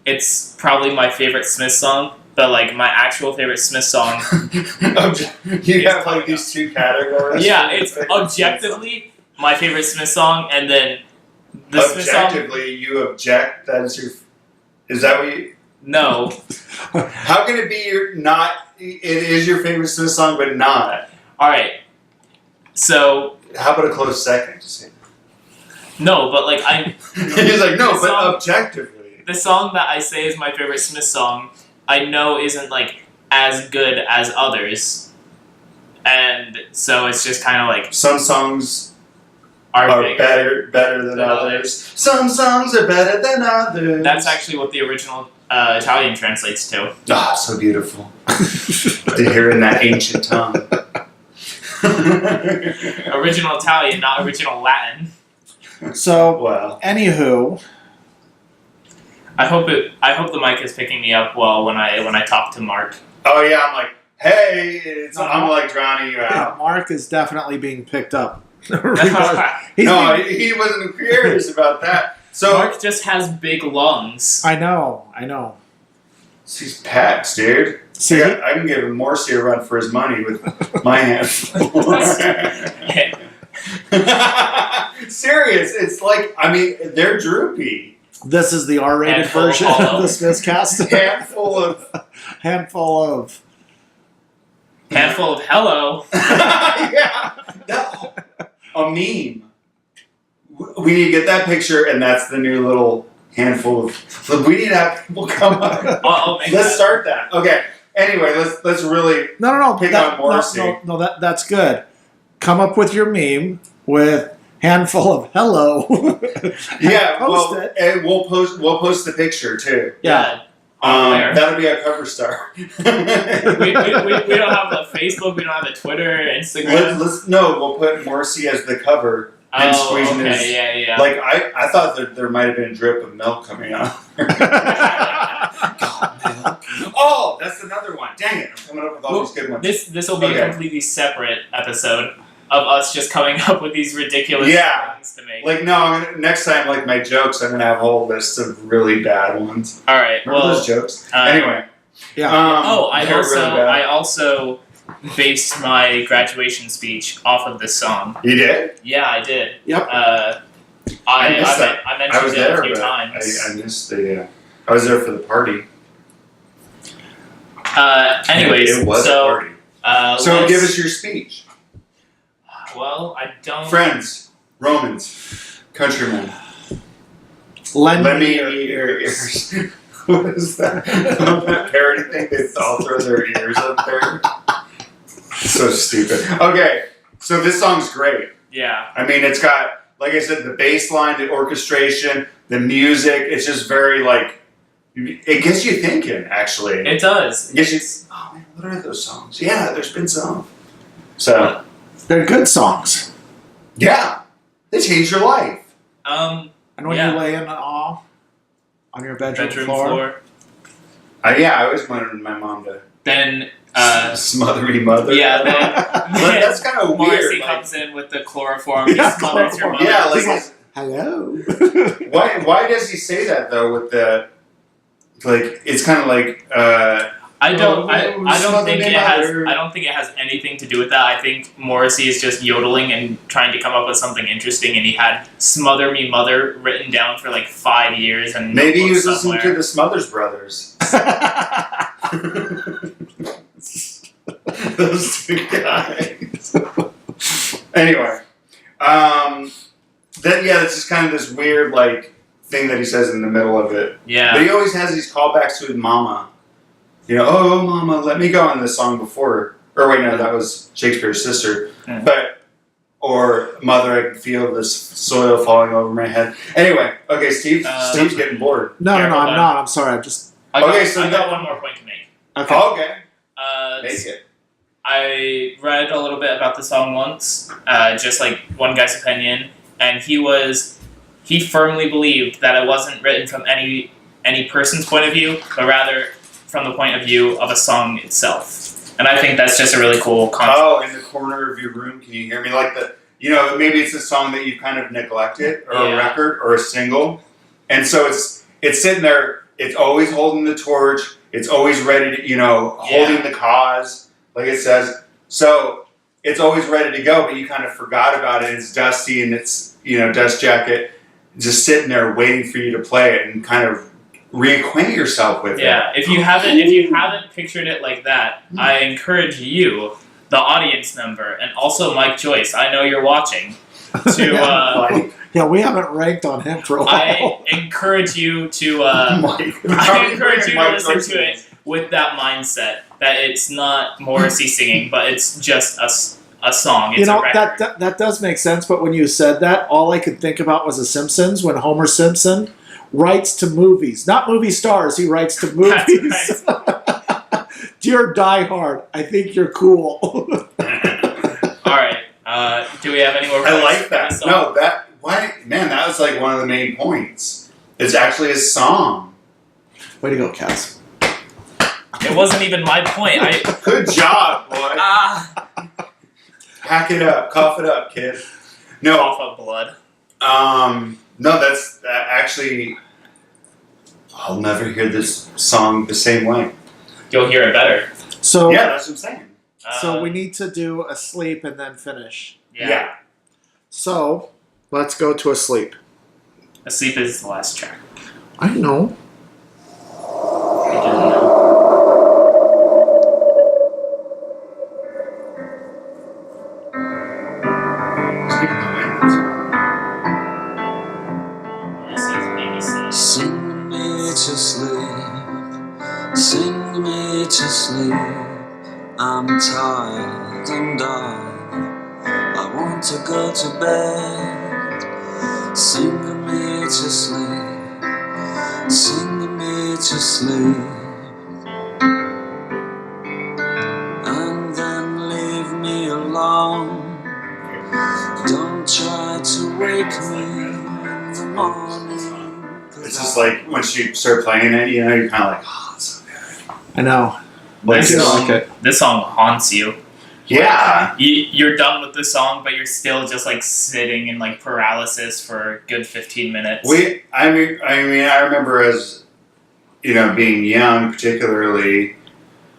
it's probably my favorite Smith song. But like my actual favorite Smith song, You have like these two categories. yeah, it's objectively my favorite Smith song, and then the Smith song. Objectively, you object. Is that what you? No, How can it be it is your favorite Smith song, but not? all right. So How about a close second? Just say no, but like He's like, no, The but song- objectively. the song that I say is my favorite Smith song, I know isn't like as good as others, and so it's just kind of like Some songs are better than others. Some songs are better than others. That's actually what the original Italian translates to. Ah, so beautiful to hear in that ancient tongue. Original Italian, not original Latin. So, Well, anywho, I hope the mic is picking me up well when I talk to Mark. oh yeah, I'm like, hey, I'm like drowning you out. Mark is definitely being picked up. He's No, being- he wasn't curious about that. So Mark just has big lungs. I know. he's packs, dude. See, I can give him Morrissey a run for his money with my hands. Serious, it's like, they're droopy. this is the R-rated Handful of version hollow. of the Smithscast. Handful of Handful of hello. yeah. No. a meme. We need to get that picture, and that's the new little handful of. We need to have people come up. I'll make Let's that. start that. Okay. Anyway, let's really No. pick on Morrissey. No, that's good. Come up with your meme with handful of hello. Yeah, Post well, it. and we'll post the picture too. Yeah. There. That'll be our cover star. we don't have a Facebook, we don't have a Twitter, Instagram. We'll put Morrissey as the cover and squeezing his. Yeah. Like I thought that there might have been a drip of milk coming out. Oh, that's another one. Dang it! I'm coming up with all these good ones. This will be a completely separate episode of us just coming up with these ridiculous things to make. Like no, next time, like my jokes, I'm gonna have a whole list of really bad ones. All right. Remember well, those jokes? Anyway. Yeah. I also based my graduation speech off of this song. You did? Yeah, I did. Yep. I missed that. mentioned was it there, a few but times. I missed the. I was there for the party. Anyways, it was so a party. So give us your speech. Well, I don't. Friends, Romans, countrymen, Lend let me your your ears. What is that? That parody thing? They all throw their ears up there. So stupid. Okay, so this song's great. Yeah. I mean, it's got, like I said, the bass line, the orchestration, the music. It's just very like, it gets you thinking. Actually, It does. It gets you. Oh man, what are those songs? Yeah, there's been some. So They're good songs. yeah, they change your life. And when Yeah. you lay in awe on your bedroom, Bedroom floor. floor. I always wanted my mom to Then smother me, mother. yeah, But that's kind of Morrissey weird. Like, comes in with the chloroform. He Yeah, smothers your mother. yeah, He's like Hello. why does he say that though? With the like, it's kind of like I don't smother think me, it has. mother. I don't think it has anything to do with that. I think Morrissey is just yodeling and trying to come up with something interesting, and he had "Smother Me, Mother" written down for like 5 years, and maybe he was notebooks listening to somewhere. the Smothers Brothers. Those two guys. Anyway, it's just kind of this weird like thing that he says in the middle of it. Yeah. But he always has these callbacks to his mama. You know, oh mama, let me go on this song before. Or wait, no, that was Shakespears Sister. Yeah. Or mother, I can feel this soil falling over my head. Anyway, okay, Steve's getting bored. No, Yeah, I'm hold on. not. I'm sorry. I'm just I got, Okay, so I got one more point to make. okay. Oh, okay, make it. I read a little bit about the song once, just like one guy's opinion, and he firmly believed that it wasn't written from any person's point of view, but rather from the point of view of a song itself. And I think that's just a really cool concept. Oh, in the corner of your room, can you hear me? Like maybe it's a song that you kind of neglected, or a record, or a single, and so it's sitting there. It's always holding the torch. It's always ready to, holding the cause, like it says. So it's always ready to go, but you kind of forgot about it. It's dusty and it's, dust jacket, just sitting there waiting for you to play it and kind of reacquaint yourself with it. Yeah, if you haven't pictured it like that, I encourage you, the audience member, and also Mike Joyce, I know you're watching, to Yeah, we haven't ranked on him for a while. I encourage you to listen to it with that mindset that it's not Morrissey singing, but it's just a song. It's a record. that does make sense. But when you said that, all I could think about was The Simpsons when Homer Simpson writes to movies, not movie stars. He writes to movies. Right. Dear Die Hard, I think you're cool. All right. Do we have any more? I like that. No, that was like one of the main points. It's actually a song. Way to go, Cass. It wasn't even my point. Good job, boy. Hack it up, cough it up, kid. No, Cough up blood. no, that's actually. I'll never hear this song the same way. You'll hear it better. So Yeah, that's what I'm saying. So we need to do a sleep and then finish. Yeah. So let's go to a sleep. Asleep is the last track. I know. I didn't know. Sleep. to sleep, sing me to sleep. I'm tired and I want to go to bed. Sing me to sleep, sing me to sleep. And then leave me alone. Don't try to wake me in the morning. It's just like once you start playing it, you know, you're kind of like, oh, it's so good. I know. Like, This I song, like it. this song haunts you. yeah. You're done with the song, but you're still just like sitting in like paralysis for a good 15 minutes. I mean, I remember as, you know, being young, particularly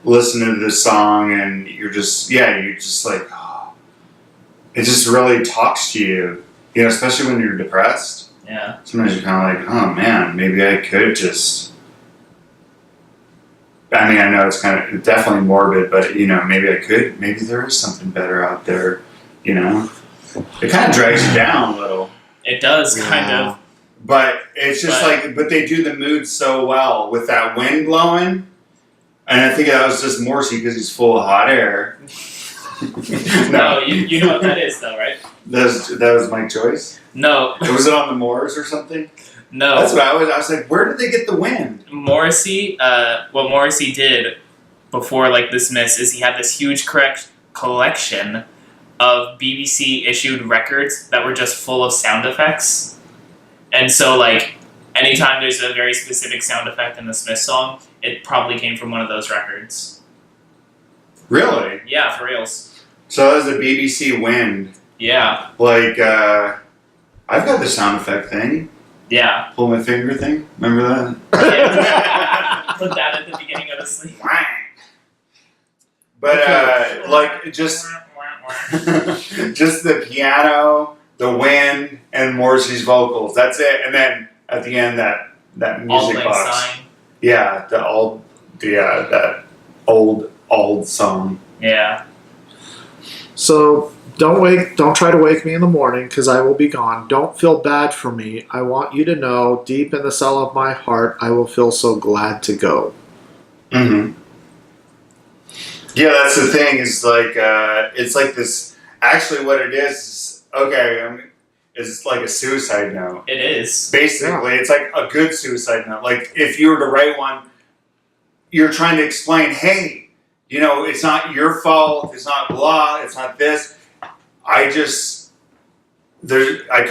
listening to this song, and you're just like, oh, it just really talks to you, you know, especially when you're depressed. Yeah. Sometimes you're kind of like, oh man, maybe I could just. I mean, I know it's kind of definitely morbid, but you know, maybe there is something better out there, you know. It kind of drags you down a little. It does kind of. But it's just but they do the mood so well with that wind blowing. And I think that was just Morrissey because he's full of hot air. No, you know what that is though, right? That was Mike Joyce? No. Was it on the Moors or something? No. That's what I was like, where did they get the wind? Morrissey, what Morrissey did before like the Smiths is he had this huge collection of BBC issued records that were just full of sound effects. And so like anytime there's a very specific sound effect in the Smiths song, it probably came from one of those records. Really? Yeah, for reals. So that was the BBC wind. Yeah. Like, I've got the sound effect thing. Yeah. Pull my finger thing. Remember that? Yeah. Put that at the beginning of the sleep. But like just the piano, the wind, and Morrissey's vocals. That's it. And then at the end that music box. Sign. Yeah, that old song. Yeah. So don't try to wake me in the morning because I will be gone. Don't feel bad for me. I want you to know deep in the cell of my heart I will feel so glad to go. Mm-hmm. Yeah, that's the thing. Is like it's like this. Actually, what it is it's like a suicide note. It is. Basically, it's like a good suicide note. Like if you were to write one, you're trying to explain, hey, you know, it's not your fault. It's not blah. It's not this. I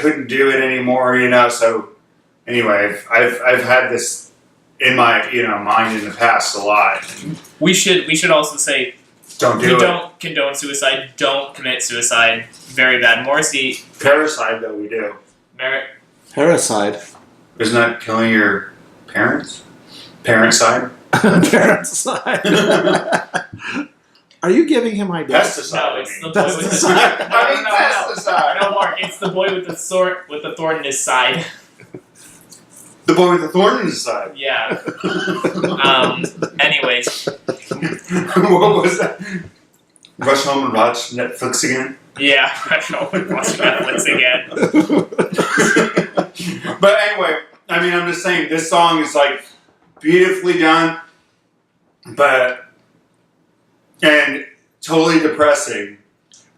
couldn't do it anymore. You know. So anyway, I've had this in my mind in the past a lot. We should also say don't condone suicide. Don't commit suicide. Very bad. Morrissey. Parricide, though, we do. Parricide. Isn't that killing your parents? Parent-side? Parricide. Are you giving him ideas? Pesticide. No, it's the boy with the pesticide. No, Mark. It's the boy with the thorn in his side. The boy with the thorn in his side. Yeah. Anyways. What was that? Rush home and watch Netflix again? Yeah, rush home and watch Netflix again. But anyway, I mean, I'm just saying, this song is like beautifully done, and totally depressing,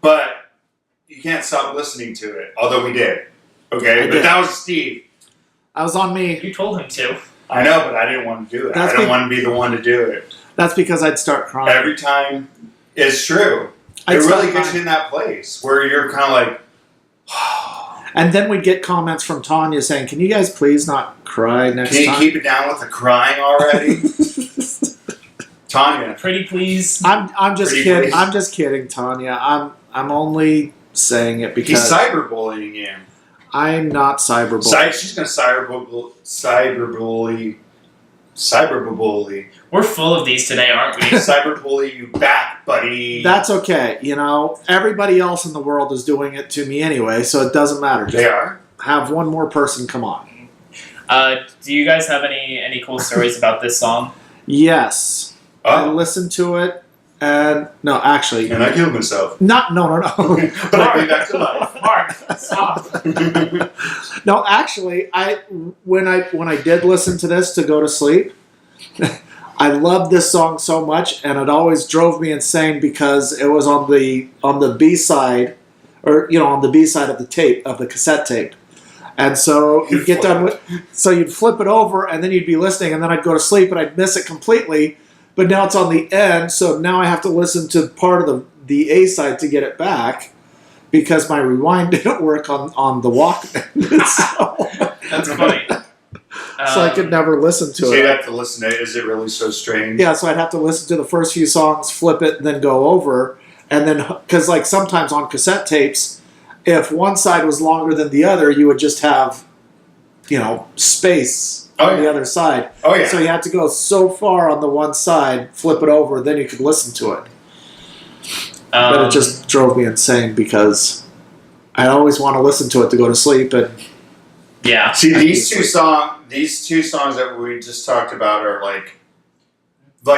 but you can't stop listening to it, although we did. Okay? But that was Steve. That was on me. You told him to. I know, but I didn't want to do it. I don't want to be the one to do it. That's because I'd start crying. Every time, it's true. It really gets you in that place where you're kind of like, and then we'd get comments from Tanya saying, "Can you guys please not cry next time? Can you keep it down with the crying already?" Tanya, pretty please. I'm just Pretty kidding. please. I'm just kidding, Tanya. I'm only saying it because he's cyberbullying you. I'm not cyberbullying. She's gonna cyberbully. We're full of these today, aren't we? Cyberbully you back, buddy. That's okay. You know, everybody else in the world is doing it to me anyway, so it doesn't matter. Just they are. have one more person come on. Do you guys have any cool stories about this song? Yes. Oh. I listened to it And no, actually, And I killed myself. no. But I came back to life. Mark, stop. No, actually, when I did listen to this to go to sleep, I loved this song so much, and it always drove me insane because it was on the B side, or on the B side of the cassette tape. And so you'd get done with, so you'd flip it over, and then you'd be listening, and then I'd go to sleep, and I'd miss it completely. But now it's on the end, so now I have to listen to part of the A side to get it back because my rewind didn't work on the Walkman. So, That's funny. so I could never listen to So it. you'd have to listen to it. Is it really so strange? Yeah, so I'd have to listen to the first few songs, flip it, and then go over. And then, because like sometimes on cassette tapes, if one side was longer than the other, you would just have, space on the other side. Oh, yeah. So you had to go so far on the one side, flip it over, then you could listen to it. But it just drove me insane because I always want to listen to it to go to sleep. And yeah. See, these two songs that we just talked about are like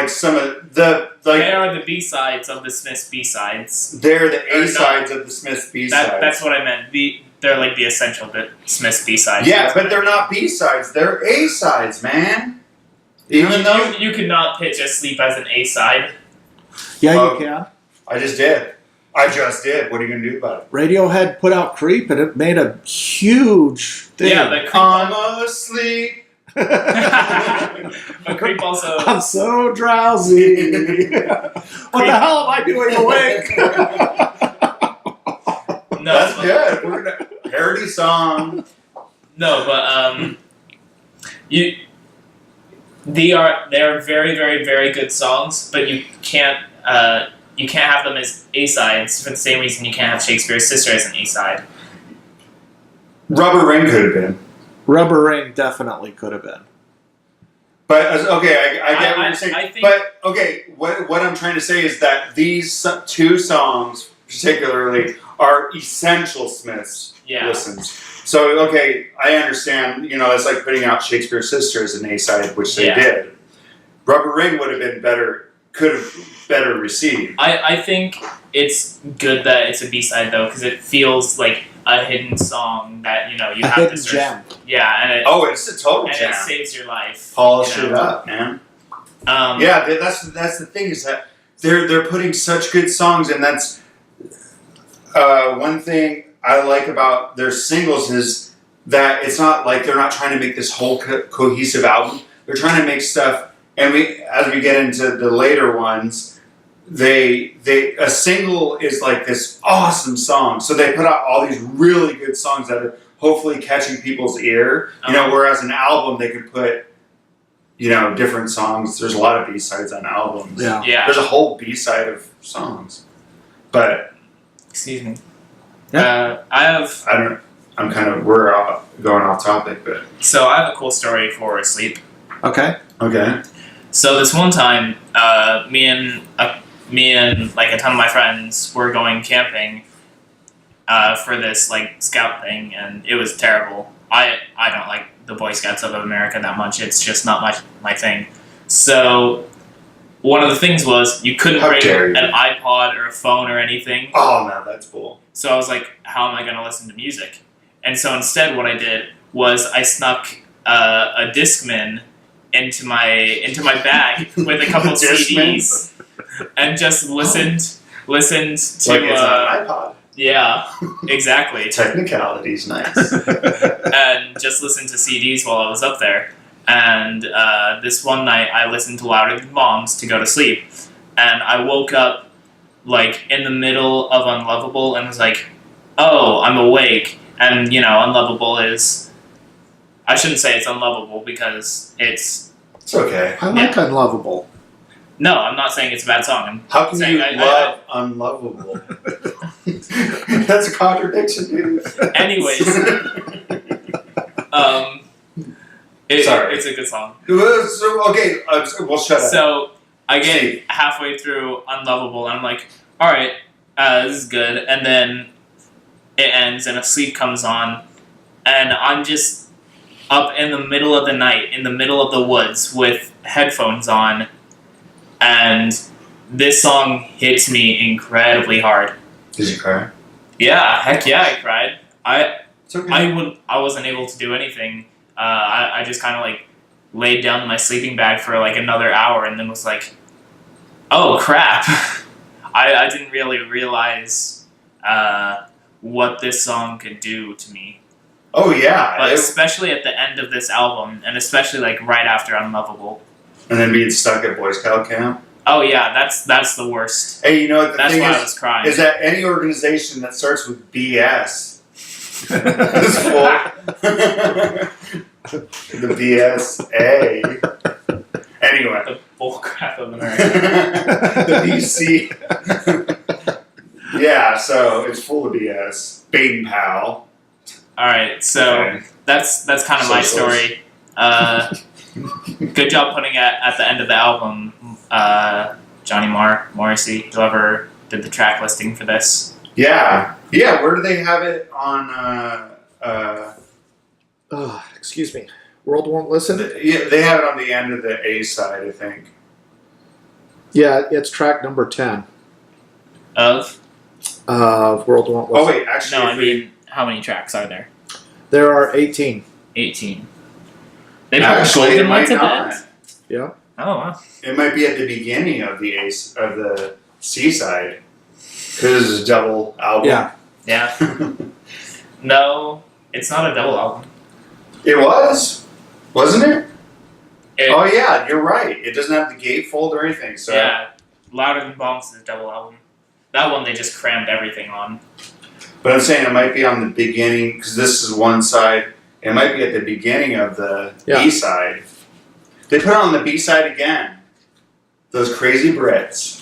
some of the They are the B-sides of the Smiths B-sides. they're the A sides of the Smiths B sides. That's what I meant. They're like the essential Smiths B-sides. Yeah, but they're not B sides. They're A sides, man. Even though you could not pitch Asleep as an A-side. yeah, you can. I just did. What are you gonna do about it? Radiohead put out Creep, and it made a huge thing. Yeah, but Creep, I'm asleep. but Creep also... I'm so drowsy. What the hell am I doing awake? No, That's good. We're gonna parody song. No, but they are very, very, very good songs, but you can't have them as A-sides for the same reason you can't have Shakespears Sister as an A-side. Rubber Ring could have been. Rubber Ring definitely could have been. But okay, I get what you're saying. I think- But okay, what I'm trying to say is that these two songs particularly are essential Smiths Yeah. listens. So okay, I understand. It's like putting out Shakespears Sister as an A side, which they did. Rubber Ring would have been better. Could have better received. I think it's good that it's a B-side though, because it feels like a hidden song that you A have to hidden search. gem. Yeah, and it It's a total and jam. it saves your life. Polish you it know. up, man. Yeah, That's the thing is that they're putting such good songs, and that's one thing I like about their singles is that it's not like they're not trying to make this whole cohesive album. They're trying to make stuff, and as we get into the later ones, a single is like this awesome song. So they put out all these really good songs that are hopefully catching people's ear. Whereas an album they could put different songs. There's a lot of B-sides on albums. Yeah. Yeah. There's a whole B-side of songs. But Excuse me. Yeah. we're going off topic, but So I have a cool story for Asleep. Okay. okay. So this one time, me and like a ton of my friends were going camping for this like scout thing, and it was terrible. I don't like the Boy Scouts of America that much. It's just not my thing. So one of the things was you couldn't How bring dare you. an iPod or a phone or anything. Oh no, that's cool. So I was like, how am I going to listen to music? And so instead what I did was I snuck a Discman into my bag with a couple Discman? CDs and just listened to Like it's on an iPod. yeah, exactly. Technicalities, nice. And just listened to CDs while I was up there. And this one night I listened to Louder Than Bombs to go to sleep. And I woke up like in the middle of Unlovable and was like, oh, I'm awake. And Unlovable is, I shouldn't say it's unlovable because it's, It's okay. I like Unlovable. no, I'm not saying it's a bad song. I'm How can saying you love unlovable? That's a contradiction, dude. Anyways, Sorry. it's a good song. So, okay, we'll shut up. So I get Steve. halfway through Unlovable and I'm like, all right, this is good. And then it ends and Asleep comes on, and I'm just up in the middle of the night, in the middle of the woods with headphones on, and this song hits me incredibly hard. Did you cry? Yeah, heck yeah, I cried. It's okay. I wasn't able to do anything. I just kind of like laid down in my sleeping bag for like another hour and then was like, oh crap. I didn't really realize what this song could do to me. Oh yeah. But especially at the end of this album, and especially like right after Unlovable. And then being stuck at Boy Scout camp. Oh yeah, that's the worst. Hey, you know what the That's thing why is? I was crying. Is that any organization that starts with BS is full. The BSA. Anyway. The bullcrap of America. The BC. Yeah, so it's full of BS. Baden Powell. Alright, so Okay. that's kind of my Socials. story. Good job putting it at the end of the album, Johnny Morrissey, whoever did the track listing for this. Yeah. Yeah, where do they have it on Excuse me. World Won't Listen? yeah, they have it on the end of the A side, I think. Yeah, it's track number 10 Of? of World Won't Oh Listen. wait, actually No, I if we- mean, how many tracks are there? There are 18. 18. They put actually it Golden might Lights at the not. end? Yeah. Oh, wow. It might be at the beginning of the of the C side. Because it's a double album. Yeah. Yeah. No, it's not a double album. It was, wasn't it? It- Oh yeah, you're right. It doesn't have the gatefold or anything. So Yeah, Louder Than Bombs is a double album. That one they just crammed everything on. but I'm saying it might be on the beginning because this is one side. It might be at the beginning of the Yeah. B side. They put it on the B side again. Those crazy Brits.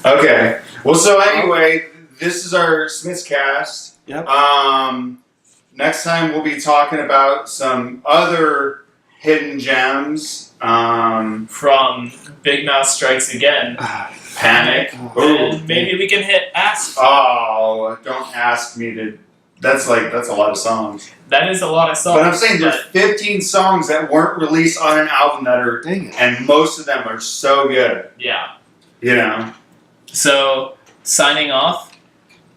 Okay. Well, so anyway, this is our Smithscast. Yep. Next time we'll be talking about some other hidden gems. From Big Mouth Strikes Again, Panic. and maybe we can hit Ask. Oh, don't ask me to. That's a lot of songs. That is a lot of songs. But I'm saying there's 15 songs that weren't released on an album that are, Dang it. and most of them are so good. Yeah. You know, So, signing off.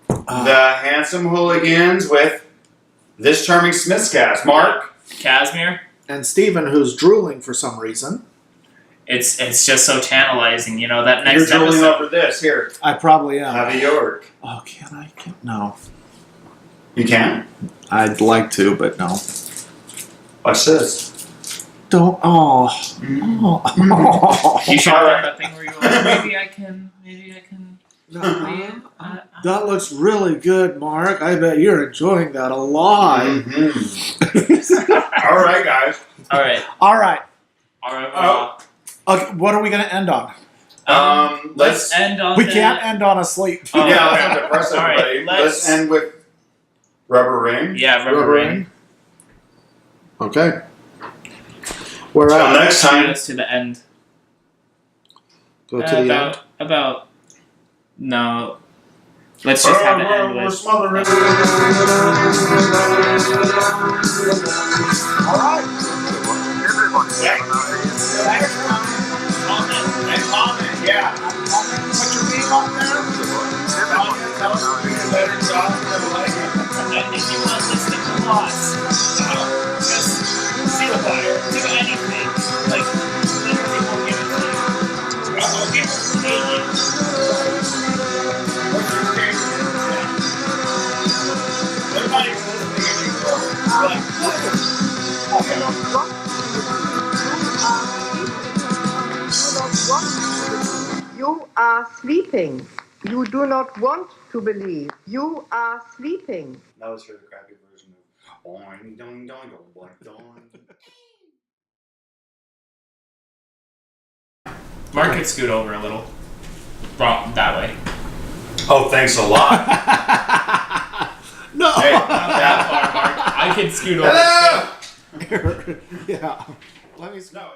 the Handsome Hooligans with this charming Smithscast. Mark. Casimir. And Steven, who's drooling for some reason. It's just so tantalizing, you know, that You're next drooling episode. over this. Here, I probably am. have a York. Oh, can I? No. You can. I'd like to, but no. Watch this. Don't. Oh. Oh. You should have Alright. done that thing where you go, maybe I can. That looks really good, Mark. I bet you're enjoying that a lot. Mhm. All right, guys. Alright. All right. Alright. Okay, what are we going to end on? Let's end on We the- can't end on a sleep. Oh, Yeah, okay. let's depress All right, everybody. let's- Let's end with Rubber Ring. Yeah, Rubber Ring. Okay. We're Till out. next Lead time. us to the end. Go to the end. About. No. Let's just have it end We're with. smothering. Comment. Yeah. Put your name up there. Tell us if we can better job And if you want to listen to us, just see the fire, do anything. Like, literally, we'll give it to you. Okay, pay you. What's your favorite? Everybody You are sleeping. You do not want to believe. You are sleeping. That was for the crappy version of boing, doing, doing, boing, doing. Mark could scoot over a little. Wrong, that way. Oh, thanks a lot. No. Hey, Not that far, Mark. I could scoot over. hello. Yeah. Let me. No.